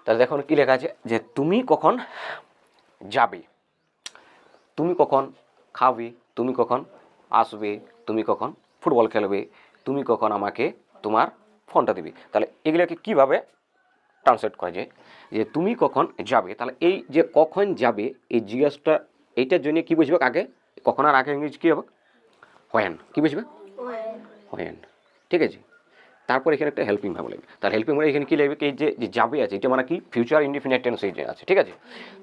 তাহলে দেখুন কী লেখা আছে যে তুমি কখন যাবে, তুমি কখন খাবে, তুমি কখন আসবে, তুমি কখন ফুটবল খেলবে, তুমি কখন আমাকে তোমার ফোনটা দিবে। তাহলে এগুলোকে কীভাবে ট্রান্সলেট করা যায় যে তুমি কখন যাবে, তাহলে এই যে কখন যাবে এই জিজ্ঞাসাটা এইটার জন্য কী বুঝবে আগে, কখন আর আগে ইংরেজি কী হবে হোয়েন, কী বুঝবে হোয়েন, ঠিক আছে। তারপর এখানে একটা হেল্পিং ভার্ব লাগবে, তাহলে হেল্পিং ভার্ব এখানে কী লাগবে এই যে যাবে আছে এটা মানে কি ফিউচার ইনডিফিনিট টেন্সে আছে, ঠিক আছে।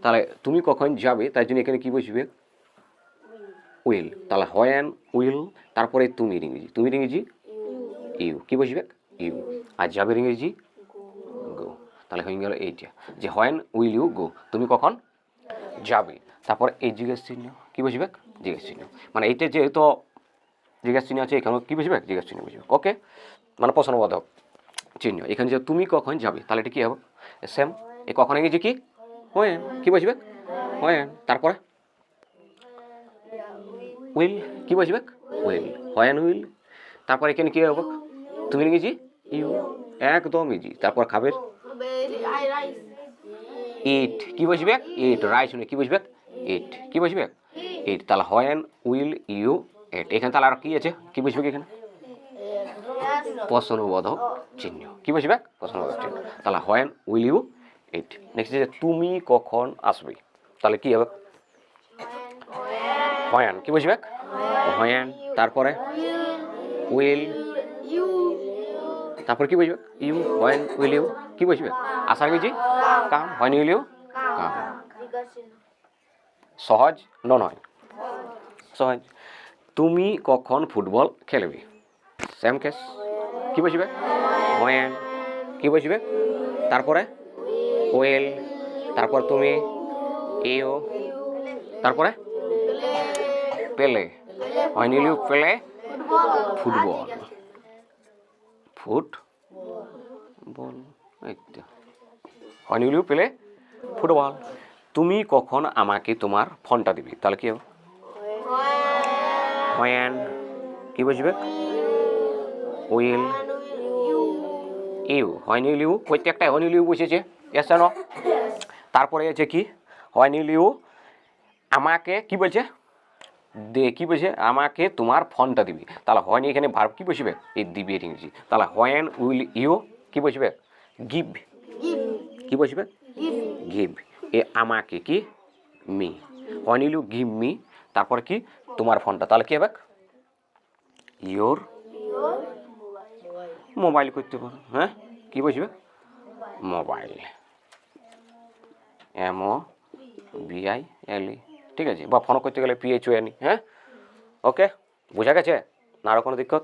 তাহলে তুমি কখন যাবে তার জন্য এখানে কী বুঝবে উইল, তাহলে হোয়েন উইল, তারপরে তুমি ইংরেজি, তুমি ইংরেজি ইউ, কী বুঝবে ইউ, আর যাবে ইংরেজি গো। তাহলে হয়ে গেল এইটা যে হোয়েন উইল ইউ গো, তুমি কখন যাবে, তারপর এই জিজ্ঞেস চিহ্ন কী বুঝবে জিজ্ঞেস চিহ্ন, মানে এইটা যেহেতু জিজ্ঞেস চিহ্ন আছে এখানে কী বুঝবে জিজ্ঞেস চিহ্ন বুঝবে, ওকে, মানে প্রশ্নবোধক চিহ্ন। এখানে যে তুমি কখন যাবে তাহলে এটা কী হবে সেম, এ কখন ইংরেজি কি হোয়েন, কী বুঝবে হোয়েন, তারপরে উইল, কী বুঝবে উইল, হোয়েন উইল, তারপর এখানে কী হবে তুমি ইংরেজি ইউ, একদম ইজি। তারপর খাবের ইট, কী বুঝবে ইট, রাইস শুনে কী বুঝবে ইট, কী বুঝবে ইট, তাহলে হোয়েন উইল ইউ ইট। এখানে তাহলে আর কী আছে কী বুঝবে এখানে প্রশ্নবোধক চিহ্ন, কী বুঝবে প্রশ্নবোধক চিহ্ন, তাহলে when will you it. Next যে তুমি কখন আসবে, তাহলে কী হবে হোয়েন, কী বুঝবে হোয়েন, তারপরে উইল, তারপর কী বুঝবে ইউ, হোয়েন উইল ইউ, কী বুঝবে আশা রেখেছি কাম, হোয়েন উইল ইউ কাম। সহজ নয় সহজ। তুমি কখন ফুটবল খেলবে, সেম কেস, কী বুঝবে হোয়েন, কী বুঝবে তারপরে উইল, তারপর তুমি ইউ, তারপরে পেলে, when will you play football, football, এইটা when will you play football. তুমি কখন আমাকে তোমার ফোনটা দিবি, তাহলে কী হবে হোয়েন, কী বুঝবে will you, when will you, প্রত্যেকটা হোয়েন উইল ইউ বুঝেছে এস না, তারপরে আছে কি হোয়েন উইল ইউ আমাকে কী বলছে দে, কী বলছে আমাকে তোমার ফোনটা দিবি, তাহলে হোয়েন এখানে ভার্ব কী বসবে এই দিবি ইংরেজি, তাহলে হোয়েন উইল ইউ কী বসবে গিভ, কী বসবে গিভ, এ আমাকে কি me, when will you give me, তারপরে কি তোমার ফোনটা, তাহলে কী হবে ইয়োর মোবাইল করতে পারো, হ্যাঁ কী বসবে মোবাইল, MOBILE, ঠিক আছে, বা ফোন করতে গেলে PHONE, হ্যাঁ ওকে বোঝা গেছে না, আরও কোনো দিক্কত।